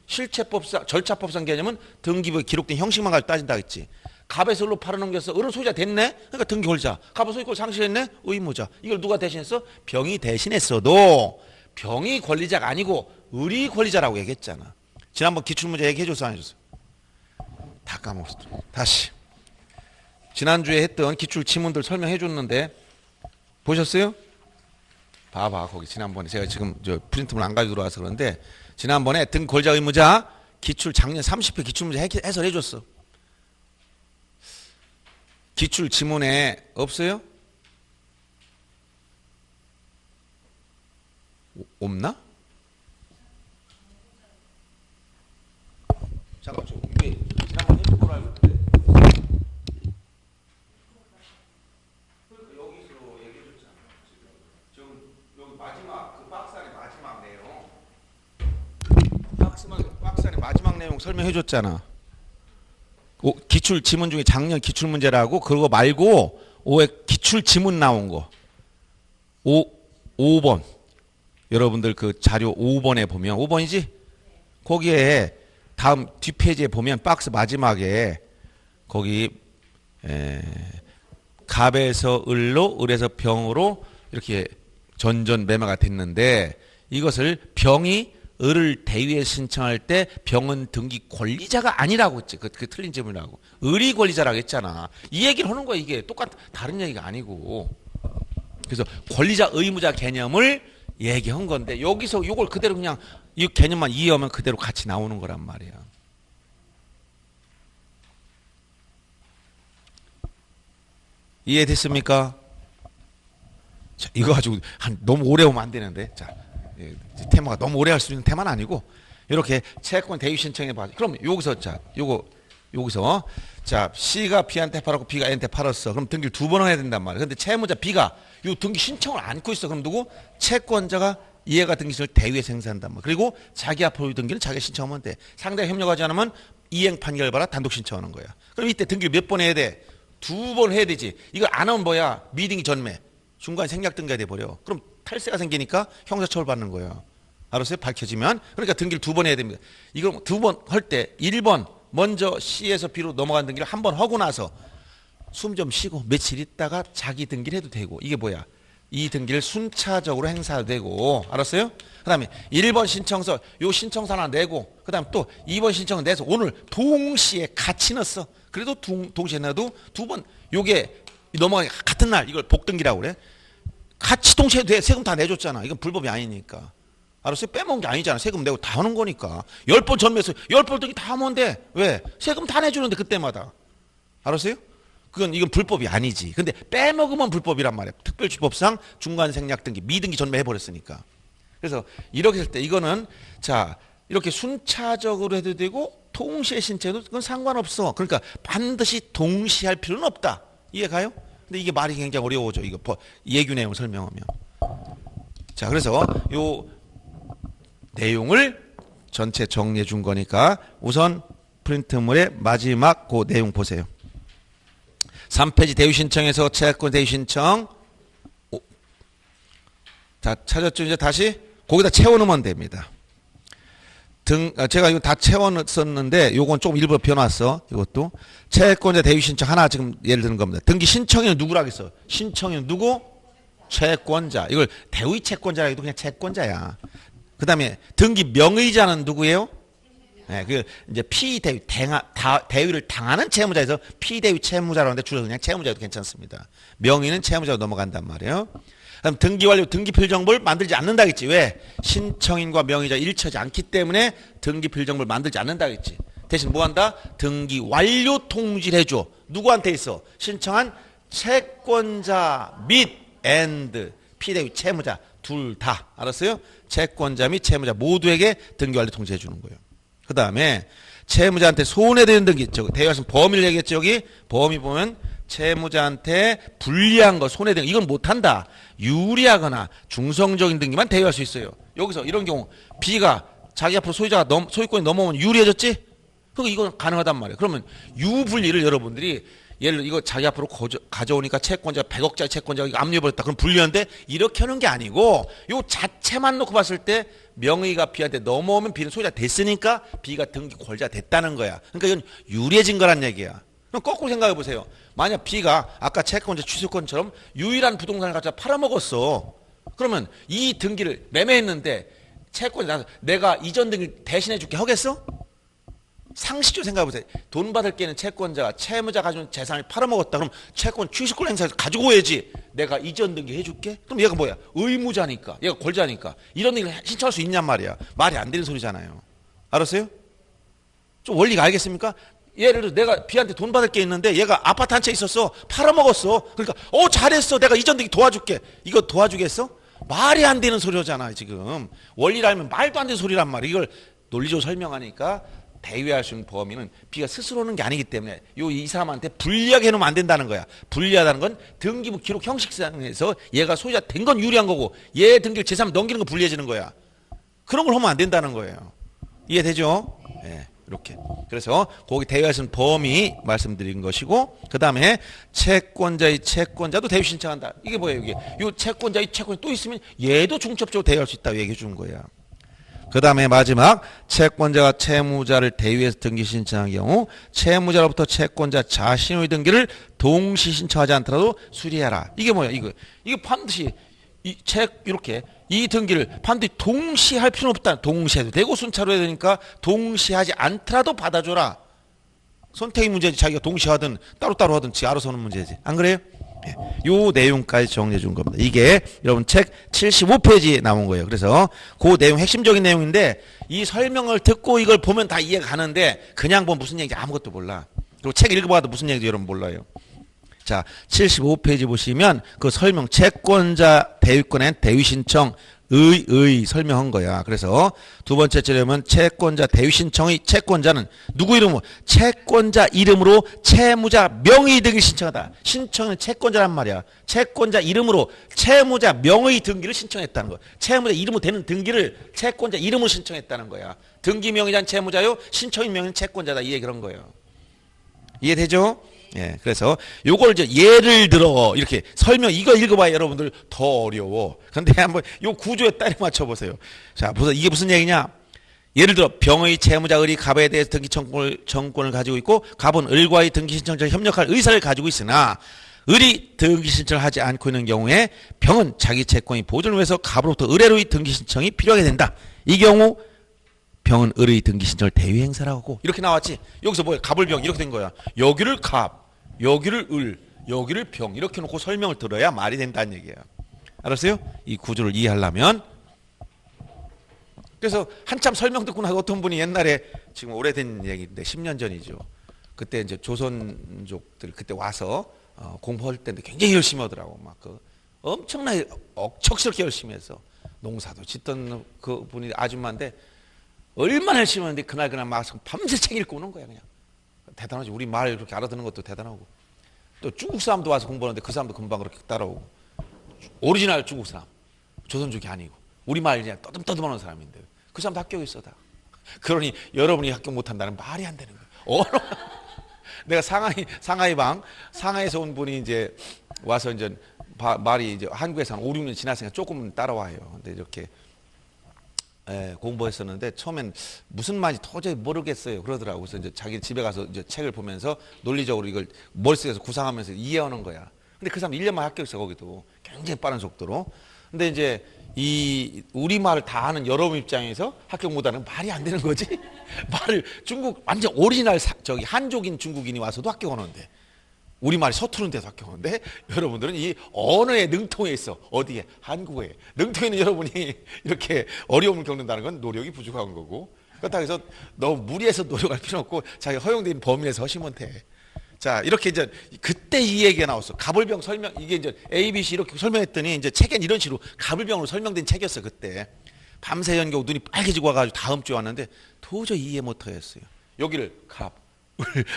실체법상 절차법상 개념은 등기부에 기록된 형식만 가지고 따진다 했지. 갑에서 을로 팔아넘겨서 을은 소유자 됐네. 그러니까 등기 권리자. 갑은 소유권 상실했네. 의무자. 이걸 누가 대신했어? 병이 대신했어도 병이 권리자가 아니고 을이 권리자라고 얘기했잖아. 지난번 기출문제 얘기해줘서 안 해줬어? 다 까먹었어. 다시. 지난주에 했던 기출 지문들 설명해줬는데 보셨어요? 봐봐 거기 지난번에 제가 지금 저 프린트물 안 가지고 들어와서 그런데 지난번에 등 권리자 의무자 기출 작년 30회 기출문제 해설해줬어. 기출 지문에 없어요? 없나? 잠깐 저 왜 지난번 해준 걸 알고 있는데 그러니까 여기서 얘기해줬잖아. 지금 여기 마지막 그 박스 안에 마지막 내용 내용 설명해 줬잖아. 기출 지문 중에 작년 기출 문제라고 그거 말고 5회 기출 지문 나온 거. 5번. 여러분들 그 자료 5번에 보면 5번이지? 거기에 다음 뒷페이지에 보면 박스 마지막에 거기 갑에서 을로 을에서 병으로 이렇게 전전매매가 됐는데 이것을 병이 을을 대위에 신청할 때 병은 등기 권리자가 아니라고 했지. 그 틀린 질문이라고. 을이 권리자라고 했잖아. 이 얘기를 하는 거야. 이게 다른 얘기가 아니고. 그래서 권리자 의무자 개념을 얘기한 건데 여기서 이걸 그대로 그냥 이 개념만 이해하면 그대로 같이 나오는 거란 말이야. 이해됐습니까? 자, 이거 가지고 너무 오래 오면 안 되는데. 자, 테마가 너무 오래 할 수 있는 테마는 아니고 이렇게 채권 대위 신청해 봐. 그럼 여기서 자, 여기서 자, C가 B한테 팔았고 B가 N한테 팔았어. 그럼 등기를 2번 해야 된단 말이야. 근데 채무자 B가 이 등기 신청을 안고 있어. 그럼 누구? 채권자가 이해가 등기신을 대위에 생산한단 말이야. 그리고 자기 앞으로 등기는 자기가 신청하면 돼. 상대가 협력하지 않으면 이행 판결 받아 단독 신청하는 거야. 그럼 이때 등기를 몇 번 해야 돼? 2번 해야 되지. 이걸 안 하면 뭐야? 미등기 전매. 중간에 생략 등기가 돼버려. 그럼 탈세가 생기니까 형사처벌 받는 거예요. 알았어요? 밝혀지면. 그러니까 등기를 2번 해야 됩니다. 이걸 2번 할 때 1번 먼저 C에서 B로 넘어간 등기를 한 번 하고 나서 숨 좀 쉬고 며칠 있다가 자기 등기를 해도 되고 이게 뭐야? 이 등기를 순차적으로 행사해도 되고 알았어요? 그 다음에 1번 신청서 요 신청서 하나 내고 그 다음 또 2번 신청을 내서 오늘 동시에 같이 넣었어. 그래도 동시에 넣어도 2번 요게 넘어가기 같은 날 이걸 복등기라고 그래. 같이 동시에 돼. 세금 다 내줬잖아. 이건 불법이 아니니까. 알았어요? 빼먹은 게 아니잖아. 세금 내고 다 하는 거니까. 10번 전매해서 10번 등기 다 하면 돼. 왜? 세금 다 내주는데 그때마다. 알았어요? 이건 불법이 아니지. 근데 빼먹으면 불법이란 말이야. 특별주법상 중간 생략 등기, 미등기 전매해버렸으니까. 그래서 이렇게 했을 때 이거는 자 이렇게 순차적으로 해도 되고 동시에 신청해도 그건 상관없어. 그러니까 반드시 동시에 할 필요는 없다. 이해가요? 근데 이게 말이 굉장히 어려워져. 이거 예규 내용 설명하면. 자, 그래서 요 내용을 전체 정리해 준 거니까 우선 프린트물의 마지막 그 내용 보세요. 3페이지 대위 신청에서 채권 대위 신청. 자, 찾았죠? 이제 다시 거기다 채워 넣으면 됩니다. 제가 이거 다 채워놨었는데 요건 조금 일부러 비워놨어. 이것도 채권자 대위 신청 하나 지금 예를 드는 겁니다. 등기 신청인은 누구라고 했어? 신청인은 누구? 채권자. 이걸 대위 채권자라 해도 그냥 채권자야. 그 다음에 등기 명의자는 누구예요? 네, 이제 피대위 대위를 당하는 채무자에서 피대위 채무자라고 하는데 줄여서 그냥 채무자도 괜찮습니다. 명의는 채무자로 넘어간단 말이에요. 그럼 등기 완료 등기 필정보를 만들지 않는다겠지. 왜? 신청인과 명의자 일치하지 않기 때문에 등기 필정보를 만들지 않는다겠지. 대신 뭐 한다? 등기 완료 통지를 해줘. 누구한테 있어? 신청한 채권자 및 피대위 채무자 둘 다. 알았어요? 채권자 및 채무자 모두에게 등기 완료 통지해 주는 거예요. 그 다음에 채무자한테 손해되는 등기, 대여하신 범위를 얘기했죠. 여기 범위 보면 채무자한테 불리한 거 손해되는 거 이건 못한다. 유리하거나 중성적인 등기만 대여할 수 있어요. 여기서 이런 경우 B가 자기 앞으로 소유권이 넘어오면 유리해졌지? 그러니까 이건 가능하단 말이에요. 그러면 유불리를 여러분들이 예를 들어 이거 자기 앞으로 가져오니까 채권자 100억짜리 채권자가 이거 압류해버렸다. 그럼 불리한데 이렇게 하는 게 아니고 요 자체만 놓고 봤을 때 명의가 B한테 넘어오면 B는 소유자 됐으니까 B가 등기 권리자 됐다는 거야. 그러니까 이건 유리해진 거란 얘기야. 그럼 거꾸로 생각해 보세요. 만약 B가 아까 채권자 취소권처럼 유일한 부동산을 갖다 팔아먹었어. 그러면 이 등기를 매매했는데 채권자 내가 이전 등기 대신해 줄게 하겠어? 상식적으로 생각해 보세요. 돈 받을 게는 채권자가 채무자 가지고 재산을 팔아먹었다. 그럼 채권 취소권 행사해서 가지고 오야지. 내가 이전 등기 해줄게. 그럼 얘가 뭐야? 의무자니까. 얘가 권자니까. 이런 등기를 신청할 수 있냔 말이야. 말이 안 되는 소리잖아요. 알았어요? 좀 원리가 알겠습니까? 예를 들어 내가 B한테 돈 받을 게 있는데 얘가 아파트 한 채 있었어. 팔아먹었어. 그러니까 잘했어. 내가 이전 등기 도와줄게. 이거 도와주겠어? 말이 안 되는 소리잖아 지금. 원리를 알면 말도 안 되는 소리란 말이야. 이걸 논리적으로 설명하니까 대위할 수 있는 범위는 B가 스스로 하는 게 아니기 때문에 이 사람한테 불리하게 해놓으면 안 된다는 거야. 불리하다는 건 등기부 기록 형식상에서 얘가 소유자 된 건 유리한 거고 얘 등기를 제3에 넘기는 건 불리해지는 거야. 그런 걸 하면 안 된다는 거예요. 이해되죠? 네. 이렇게. 그래서 거기 대위에서는 범위 말씀드린 것이고, 그 다음에 채권자의 채권자도 대위 신청한다. 이게 뭐예요? 이게 이 채권자의 채권자 또 있으면 얘도 중첩적으로 대위할 수 있다고 얘기해 주는 거야. 그 다음에 마지막 채권자가 채무자를 대위해서 등기 신청한 경우 채무자로부터 채권자 자신의 등기를 동시 신청하지 않더라도 수리해라. 이게 뭐야? 이게 반드시 이렇게 이 등기를 반드시 동시에 할 필요는 없다. 동시에 해도 되고 순차로 해야 되니까 동시에 하지 않더라도 받아줘라. 선택의 문제지. 자기가 동시에 하든 따로따로 하든 지 알아서 하는 문제지. 안 그래요? 네. 요 내용까지 정리해 준 겁니다. 이게 여러분 책 75페이지에 나온 거예요. 그래서 그 내용 핵심적인 내용인데 이 설명을 듣고 이걸 보면 다 이해가 가는데 그냥 보면 무슨 얘기인지 아무것도 몰라. 그리고 책 읽어봐도 무슨 얘기인지 여러분 몰라요. 자, 75페이지 보시면 그 설명 채권자 대위권엔 대위 신청 의 설명한 거야. 그래서 두 번째 자료면 채권자 대위 신청의 채권자는 누구 이름으로? 채권자 이름으로 채무자 명의 등기를 신청하다. 신청은 채권자란 말이야. 채권자 이름으로 채무자 명의 등기를 신청했다는 거야. 채무자 이름으로 되는 등기를 채권자 이름으로 신청했다는 거야. 등기 명의자는 채무자요, 신청의 명의는 채권자다. 이 얘기 그런 거예요. 이해되죠? 예, 그래서 요걸 이제 예를 들어 이렇게 설명 이거 읽어봐야 여러분들 더 어려워. 근데 한번 요 구조에 따라 맞춰보세요. 자, 보세요. 이게 무슨 얘기냐? 예를 들어 병의 채무자 을이 갑에 대해서 등기 청구권을 가지고 있고 갑은 을과의 등기 신청자 협력할 의사를 가지고 있으나 을이 등기 신청을 하지 않고 있는 경우에 병은 자기 채권이 보존을 위해서 갑으로부터 을의 등기 신청이 필요하게 된다. 이 경우 병은 을의 등기 신청을 대위 행사라고 하고 이렇게 나왔지. 여기서 뭐야? 갑을 병 이렇게 된 거야. 여기를 갑, 여기를 을, 여기를 병 이렇게 놓고 설명을 들어야 말이 된다는 얘기예요. 알았어요? 이 구조를 이해하려면. 그래서 한참 설명 듣고 나서 어떤 분이 옛날에 지금 오래된 얘기인데 10년 전이죠. 그때 이제 조선족들 그때 와서 공부할 때인데 굉장히 열심히 하더라고. 막 그 엄청나게 억척스럽게 열심히 해서 농사도 짓던 그 분이 아줌마인데 얼마나 열심히 하는데 그날 막 밤새 책 읽고 오는 거야. 그냥 대단하지. 우리 말 그렇게 알아듣는 것도 대단하고 또 중국 사람도 와서 공부하는데 그 사람도 금방 그렇게 따라오고 오리지널 중국 사람 조선족이 아니고 우리말 그냥 떠듬떠듬하는 사람인데 그 사람도 합격이 있어 다. 그러니 여러분이 합격 못한다는 말이 안 되는 거예요. 내가 상하이에서 온 분이 이제 와서 이제 말이 이제 한국에서 한 5, 6년 지났으니까 조금은 따라와요. 근데 이렇게 공부했었는데 처음엔 무슨 말인지 도저히 모르겠어요. 그러더라고. 그래서 이제 자기 집에 가서 이제 책을 보면서 논리적으로 이걸 머릿속에서 구상하면서 이해하는 거야. 근데 그 사람 1년만 합격했어. 거기도 굉장히 빠른 속도로. 근데 이제 이 우리말을 다 아는 여러분 입장에서 합격 못하는 말이 안 되는 거지. 말을 중국 완전 오리지널 저기 한족인 중국인이 와서도 합격하는데 우리말이 서투른 데서 합격하는데 여러분들은 이 언어에 능통해 있어. 어디에? 한국어에. 능통해 있는 여러분이 이렇게 어려움을 겪는다는 건 노력이 부족한 거고 그렇다고 해서 너무 무리해서 노력할 필요 없고 자기 허용된 범위 내에서 하시면 돼. 자, 이렇게 이제 그때 이 얘기가 나왔어. 갑을병 설명 이게 이제 A, B, C 이렇게 설명했더니 이제 책엔 이런 식으로 갑을병으로 설명된 책이었어. 그때 밤새 연겨고 눈이 빨개지고 와가지고 다음 주에 왔는데 도저히 이해 못하겠어요. 여기를 갑,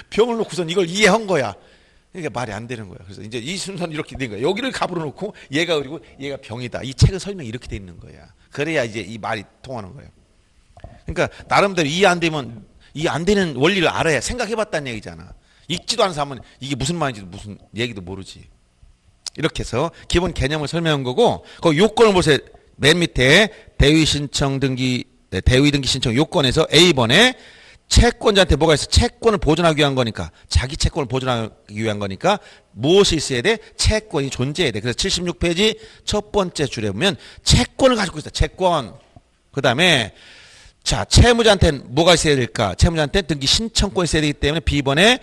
병을 놓고선 이걸 이해한 거야. 그러니까 말이 안 되는 거야. 그래서 이제 이 순서는 이렇게 된 거야. 여기를 갑으로 놓고 얘가 그리고 얘가 병이다. 이 책은 설명이 이렇게 돼 있는 거야. 그래야 이제 이 말이 통하는 거예요. 그러니까 나름대로 이해 안 되면 이 안 되는 원리를 알아야 생각해봤다는 얘기잖아. 읽지도 않은 사람은 이게 무슨 말인지 무슨 얘기도 모르지. 이렇게 해서 기본 개념을 설명한 거고 그 요건을 보세요. 맨 밑에 대위 신청 등기 대위 등기 신청 요건에서 A번에 채권자한테 뭐가 있어? 채권을 보존하기 위한 거니까 자기 채권을 보존하기 위한 거니까 무엇이 있어야 돼? 채권이 존재해야 돼. 그래서 76페이지 첫 번째 줄에 보면 채권을 가지고 있다. 채권. 그 다음에 자 채무자한테는 뭐가 있어야 될까? 채무자한테 등기 신청권이 있어야 되기 때문에 B번에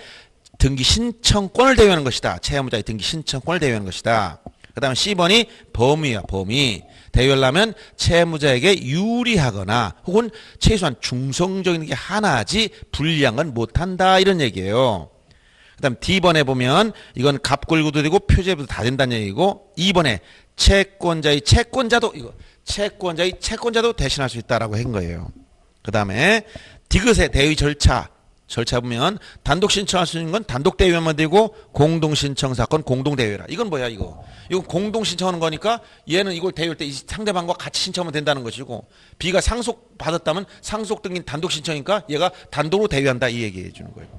등기 신청권을 대위하는 것이다. 채무자의 등기 신청권을 대위하는 것이다. 그 다음에 C번이 범위야. 범위. 대위하려면 채무자에게 유리하거나 혹은 최소한 중성적인 게 하나지 불리한 건 못한다. 이런 얘기예요. 그 다음 D번에 보면 이건 갑골구도 되고 표제부도 다 된다는 얘기고 2번에 채권자의 채권자도 이거 채권자의 채권자도 대신할 수 있다라고 한 거예요. 그 다음에 디귿의 대위 절차 절차 보면 단독 신청할 수 있는 건 단독 대위만 되고 공동 신청 사건 공동 대위라. 이건 뭐야 이거? 이거 공동 신청하는 거니까 얘는 이걸 대위할 때 이 상대방과 같이 신청하면 된다는 것이고 B가 상속 받았다면 상속 등기는 단독 신청이니까 얘가 단독으로 대위한다 이 얘기해 주는 거예요.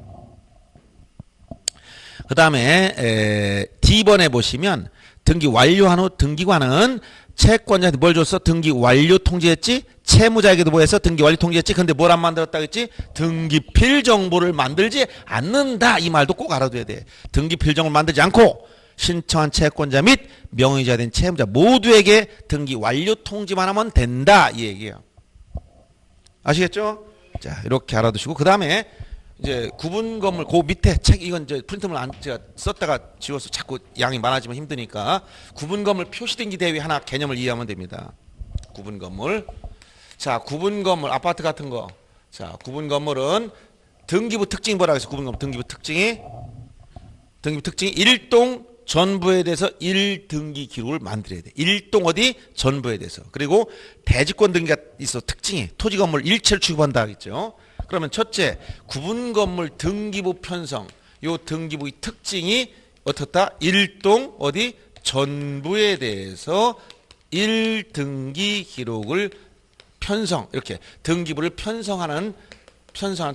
그 다음에 D번에 보시면 등기 완료한 후 등기관은 채권자한테 뭘 줬어? 등기 완료 통지했지? 채무자에게도 뭐 했어? 등기 완료 통지했지? 근데 뭘 안 만들었다 그랬지? 등기필 정보를 만들지 않는다. 이 말도 꼭 알아둬야 돼. 등기필 정보를 만들지 않고 신청한 채권자 및 명의자 된 채무자 모두에게 등기 완료 통지만 하면 된다. 이 얘기예요. 아시겠죠? 자, 이렇게 알아두시고 그 다음에 이제 구분 건물 그 밑에 책 이건 이제 프린트물 안 제가 썼다가 지워서 자꾸 양이 많아지면 힘드니까 구분 건물 표시 등기 대위 하나 개념을 이해하면 됩니다. 구분 건물. 자, 구분 건물 아파트 같은 거. 자, 구분 건물은 등기부 특징이 뭐라고 해서 구분 건물 등기부 특징이 일동 전부에 대해서 1등기 기록을 만들어야 돼. 일동 어디? 전부에 대해서. 그리고 대지권 등기가 있어. 특징이 토지 건물 일체를 취급한다 하겠죠. 그러면 첫째, 구분 건물 등기부 편성. 요 등기부의 특징이 어떻다? 일동 어디? 전부에 대해서 1등기 기록을 편성. 이렇게 등기부를 편성하는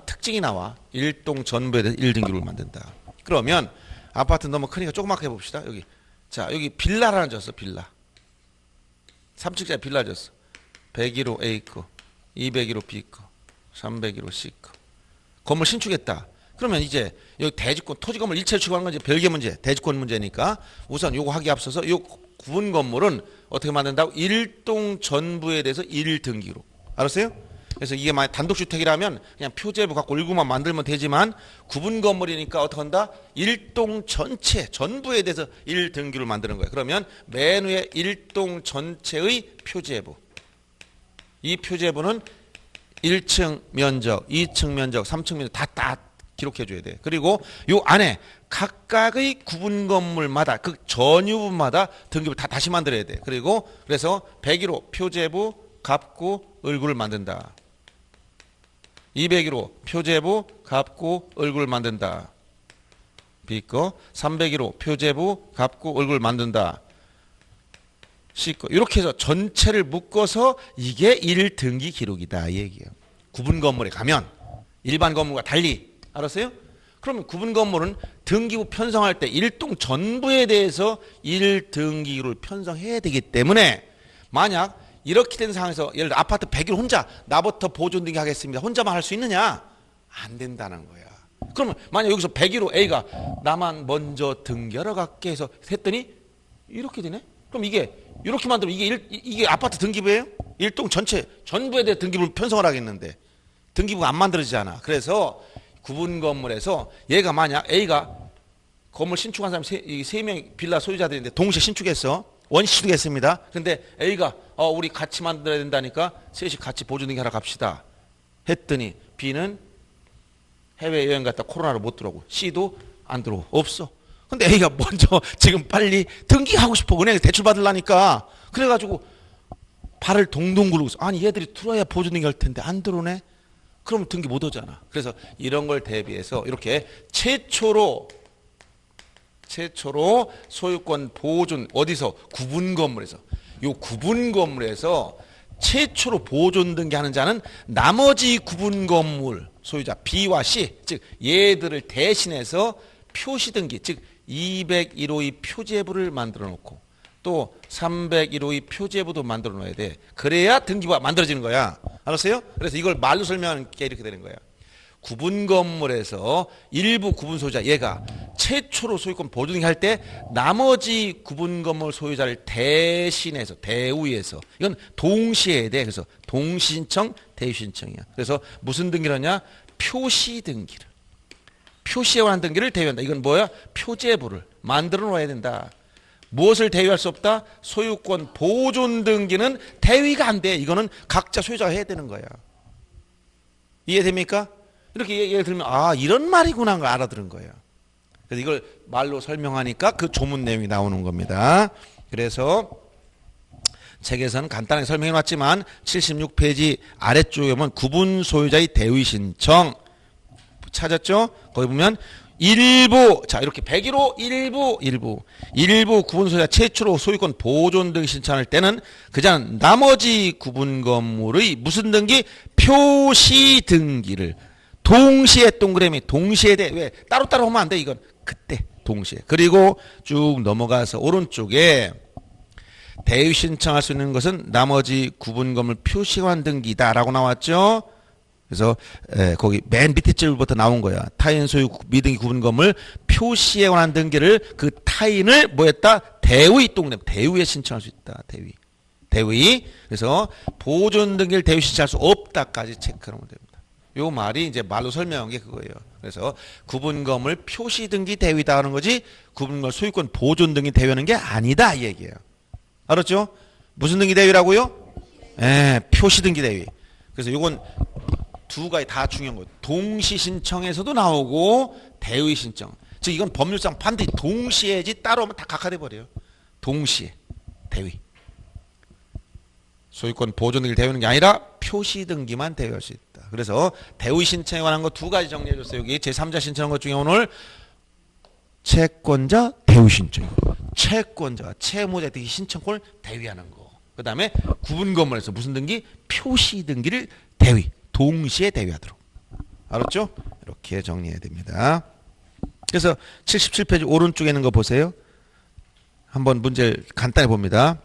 특징이 나와. 일동 전부에 대해서 1등기 기록을 만든다. 그러면 아파트 너무 크니까 조그맣게 해봅시다. 여기. 자, 여기 빌라를 하나 줬어. 빌라. 3층짜리 빌라 줬어. 101호 A거, 201호 B거. 301호 C거. 건물 신축했다. 그러면 이제 여기 대지권 토지 건물 일체를 취급하는 건 이제 별개 문제, 대지권 문제니까 우선 요거 하기 앞서서 요 구분 건물은 어떻게 만든다고? 일동 전부에 대해서 1등기로. 알았어요? 그래서 이게 만약 단독주택이라면 그냥 표제부 갖고 일구만 만들면 되지만 구분 건물이니까 어떻게 한다? 일동 전체 전부에 대해서 1등기를 만드는 거예요. 그러면 맨 위에 일동 전체의 표제부. 이 표제부는 1층 면적, 2층 면적, 3층 면적 다 기록해 줘야 돼. 그리고 요 안에 각각의 구분 건물마다 그 전유분마다 등기부 다 다시 만들어야 돼. 그리고 그래서 101호 표제부 갑구 을구를 만든다. 201호 표제부 갑구 을구를 만든다. B거 301호 표제부 갑구 을구를 만든다. C거 이렇게 해서 전체를 묶어서 이게 1등기 기록이다 이 얘기예요. 구분 건물에 가면 일반 건물과 달리 알았어요? 그러면 구분 건물은 등기부 편성할 때 일동 전부에 대해서 1등기를 편성해야 되기 때문에 만약 이렇게 된 상황에서 예를 들어 아파트 100일 혼자 나부터 보존 등기 하겠습니다. 혼자만 할 수 있느냐? 안 된다는 거야. 그러면 만약 여기서 101호 A가 나만 먼저 등기하러 갈게 해서 했더니 이렇게 되네? 그럼 이게 이렇게 만들면 이게 아파트 등기부예요? 일동 전체 전부에 대해 등기부를 편성을 하겠는데 등기부가 안 만들어지잖아. 그래서 구분 건물에서 얘가 만약 A가 건물 신축한 사람 세 명 빌라 소유자들인데 동시에 신축했어. 원시축했습니다. 근데 A가 우리 같이 만들어야 된다니까 셋이 같이 보존등기 하러 갑시다. 했더니 B는 해외여행 갔다 코로나로 못 들어오고 C도 안 들어오고 없어. 근데 A가 먼저 지금 빨리 등기하고 싶어. 은행에 대출 받으려니까. 그래가지고 발을 동동 구르고 있어. 아니 얘들이 들어와야 보존등기 할 텐데 안 들어오네. 그러면 등기 못 오잖아. 그래서 이런 걸 대비해서 이렇게 최초로 소유권 보존 어디서? 구분 건물에서. 요 구분 건물에서 최초로 보존 등기하는 자는 나머지 구분 건물 소유자 B와 C 즉 얘들을 대신해서 표시 등기 즉 201호의 표제부를 만들어 놓고 또 301호의 표제부도 만들어 놓아야 돼. 그래야 등기부가 만들어지는 거야. 알았어요? 그래서 이걸 말로 설명하는 게 이렇게 되는 거야. 구분 건물에서 일부 구분 소유자 얘가 최초로 소유권 보존 할 때 나머지 구분 건물 소유자를 대신해서 대우해서 이건 동시에 해야 돼. 그래서 동신청 대신청이야. 그래서 무슨 등기를 하냐? 표시 등기를. 표시에 관한 등기를 대위한다. 이건 뭐야? 표제부를 만들어 놓아야 된다. 무엇을 대위할 수 없다? 소유권 보존 등기는 대위가 안 돼. 이거는 각자 소유자가 해야 되는 거야. 이해됩니까? 이렇게 예를 들면 이런 말이구나 하는 걸 알아들은 거예요. 그래서 이걸 말로 설명하니까 그 조문 내용이 나오는 겁니다. 그래서 책에서는 간단하게 설명해 놨지만 76페이지 아래쪽에 보면 구분 소유자의 대위 신청 찾았죠? 거기 보면 일부, 자 이렇게 101호 일부 구분소유자 최초로 소유권 보존 등기 신청할 때는 그자는 나머지 구분 건물의 무슨 등기? 표시 등기를 동시에 동그라미 동시에 돼. 왜? 따로따로 하면 안 돼. 이건 그때 동시에. 그리고 쭉 넘어가서 오른쪽에 대위 신청할 수 있는 것은 나머지 구분 건물 표시관 등기다라고 나왔죠. 그래서 거기 맨 밑에 줄부터 나온 거야. 타인 소유 미등기 구분 건물 표시에 관한 등기를 그 타인을 뭐했다? 대위 동그라미 대위에 신청할 수 있다. 대위. 그래서 보존 등기를 대위 신청할 수 없다까지 체크하면 됩니다. 요 말이 이제 말로 설명한 게 그거예요. 그래서 구분 건물 표시 등기 대위다 하는 거지 구분 건물 소유권 보존 등기 대위하는 게 아니다 이 얘기예요. 알았죠? 무슨 등기 대위라고요? 표시 등기 대위. 그래서 요건 두 가지 다 중요한 거예요. 동시 신청에서도 나오고 대위 신청. 즉 이건 법률상 반드시 동시에지 따로 하면 다 각하돼 버려요. 동시에 대위. 소유권 보존 등기를 대위하는 게 아니라 표시 등기만 대위할 수 있다. 그래서 대위 신청에 관한 거 두 가지 정리해 줬어요. 여기 제3자 신청한 것 중에 오늘 채권자 대위 신청. 채권자가 채무자 등기 신청권을 대위하는 거. 그 다음에 구분 건물에서 무슨 등기? 표시 등기를 대위. 동시에 대위하도록. 알았죠? 이렇게 정리해야 됩니다. 그래서 77페이지 오른쪽에 있는 거 보세요. 한번 문제를 간단히 봅니다.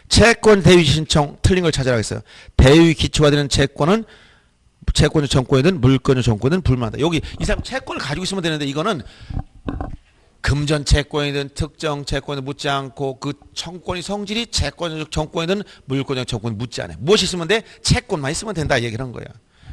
채권 대위 신청 틀린 걸 찾으라고 했어요. 대위 기초가 되는 채권은 채권자 정권이든 물권자 정권이든 불문하다. 여기 이 사람 채권을 가지고 있으면 되는데 이거는 금전 채권이든 특정 채권에 묻지 않고 그 청권의 성질이 채권적 정권이든 물권적 정권이 묻지 않아요. 무엇이 있으면 돼? 채권만 있으면 된다 얘기를 한 거야.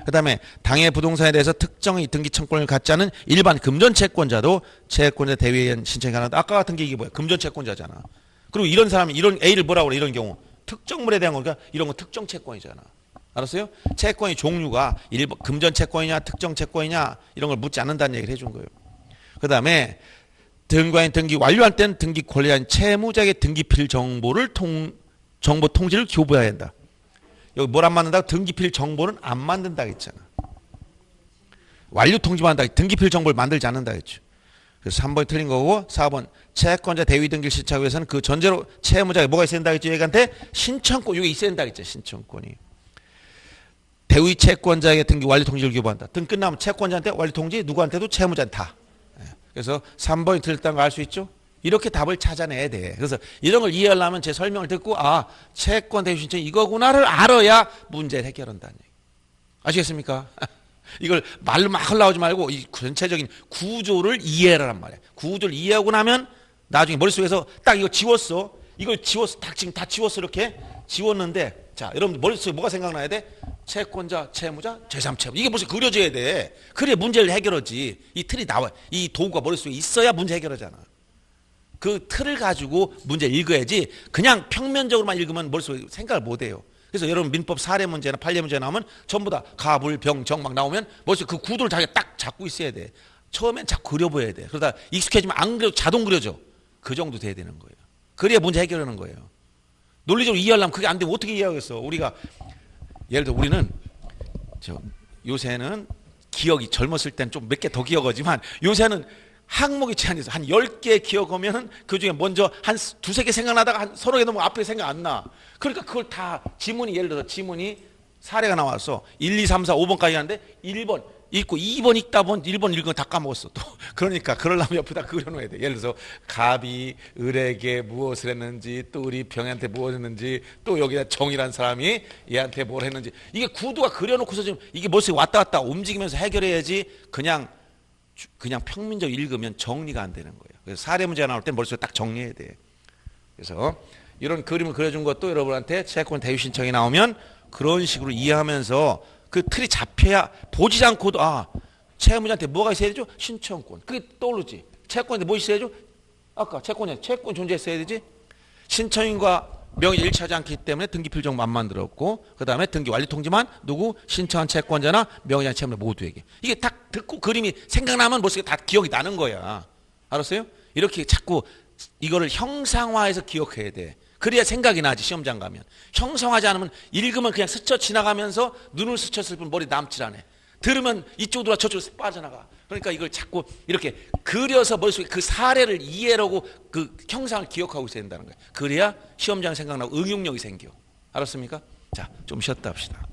그 다음에 당해 부동산에 대해서 특정의 등기 청권을 갖지 않은 일반 금전 채권자도 채권자 대위에 신청이 가능하다. 아까 같은 게 이게 뭐야? 금전 채권자잖아. 그리고 이런 사람이 이런 A를 뭐라고 그래? 이런 경우 특정물에 대한 거니까 이런 건 특정 채권이잖아. 알았어요? 채권의 종류가 금전 채권이냐 특정 채권이냐 이런 걸 묻지 않는다는 얘기를 해준 거예요. 그 다음에 등과인 등기 완료할 때는 등기 권리한 채무자에게 등기필 정보를 정보 통지를 교부해야 한다. 여기 뭘 안 만든다고? 등기필 정보는 안 만든다 했잖아. 완료 통지만 한다. 등기필 정보를 만들지 않는다 했죠. 그래서 3번이 틀린 거고 4번 채권자 대위 등기를 신청하기 위해서는 그 전제로 채무자가 뭐가 있어야 된다 했죠. 얘한테 신청권 이게 있어야 된다 했죠. 신청권이. 대위 채권자에게 등기 완료 통지를 교부한다. 등 끝나면 채권자한테 완료 통지 누구한테도 채무자한테 다. 그래서 3번이 틀렸다는 거 알 수 있죠. 이렇게 답을 찾아내야 돼. 그래서 이런 걸 이해하려면 제 설명을 듣고 채권 대위 신청 이거구나를 알아야 문제를 해결한다는 얘기. 아시겠습니까? 이걸 말로 막 흘러오지 말고 이 전체적인 구조를 이해하란 말이야. 구조를 이해하고 나면 나중에 머릿속에서 딱 이거 지웠어. 이걸 지웠어. 딱 지금 다 지웠어. 이렇게 지웠는데 자 여러분들 머릿속에 뭐가 생각나야 돼? 채권자, 채무자, 제3채무. 이게 벌써 그려져야 돼. 그래 문제를 해결하지. 이 틀이 나와. 이 도구가 머릿속에 있어야 문제 해결하잖아. 그 틀을 가지고 문제 읽어야지 그냥 평면적으로만 읽으면 머릿속에 생각을 못해요. 그래서 여러분 민법 사례 문제나 판례 문제 나오면 전부 다 가불, 병, 정 막 나오면 머릿속에 그 구도를 자기가 딱 잡고 있어야 돼. 처음엔 자꾸 그려보여야 돼. 그러다 익숙해지면 안 그려도 자동 그려져. 그 정도 돼야 되는 거예요. 그래야 문제 해결하는 거예요. 논리적으로 이해하려면 그게 안 되면 어떻게 이해하겠어. 우리가 예를 들어 우리는 요새는 기억이 젊었을 때는 좀 몇 개 더 기억하지만 요새는 항목이 제한돼서 한 10개 기억하면 그 중에 먼저 한 두세 개 생각나다가 한 서너 개 넘으면 앞에 생각 안 나. 그러니까 그걸 다 지문이 예를 들어서 지문이 사례가 나와서 1, 2, 3, 4, 5번까지 하는데 1번 읽고 2번 읽다 보면 1번 읽은 거 다 까먹었어. 또 그러니까 그러려면 옆에다 그려놓아야 돼. 예를 들어서 갑이 을에게 무엇을 했는지 또 우리 병한테 무엇을 했는지 또 여기다 정이란 사람이 얘한테 뭘 했는지 이게 구도가 그려놓고서 지금 이게 머릿속에 왔다 갔다 움직이면서 해결해야지 그냥 평민적으로 읽으면 정리가 안 되는 거예요. 그래서 사례 문제가 나올 때 머릿속에 딱 정리해야 돼. 그래서 이런 그림을 그려준 것도 여러분한테 채권 대위 신청이 나오면 그런 식으로 이해하면서 그 틀이 잡혀야 보지 않고도 채무자한테 뭐가 있어야 되죠? 신청권. 그게 떠오르지. 채권한테 뭐 있어야 되죠? 아까 채권 존재했어야 되지. 신청인과 명의 일치하지 않기 때문에 등기필 정보 안 만들었고 그 다음에 등기 완료 통지만 누구? 신청한 채권자나 명의자나 채무자 모두에게. 이게 딱 듣고 그림이 생각나면 머릿속에 다 기억이 나는 거야. 알았어요? 이렇게 자꾸 이거를 형상화해서 기억해야 돼. 그래야 생각이 나지 시험장 가면. 형상화하지 않으면 읽으면 그냥 스쳐 지나가면서 눈을 스쳤을 뿐 머리 남질 않아. 들으면 이쪽으로 저쪽으로 빠져나가. 그러니까 이걸 자꾸 이렇게 그려서 머릿속에 그 사례를 이해하고 그 형상을 기억하고 있어야 된다는 거예요. 그래야 시험장 생각나고 응용력이 생겨. 알았습니까? 자, 좀 쉬었다 합시다.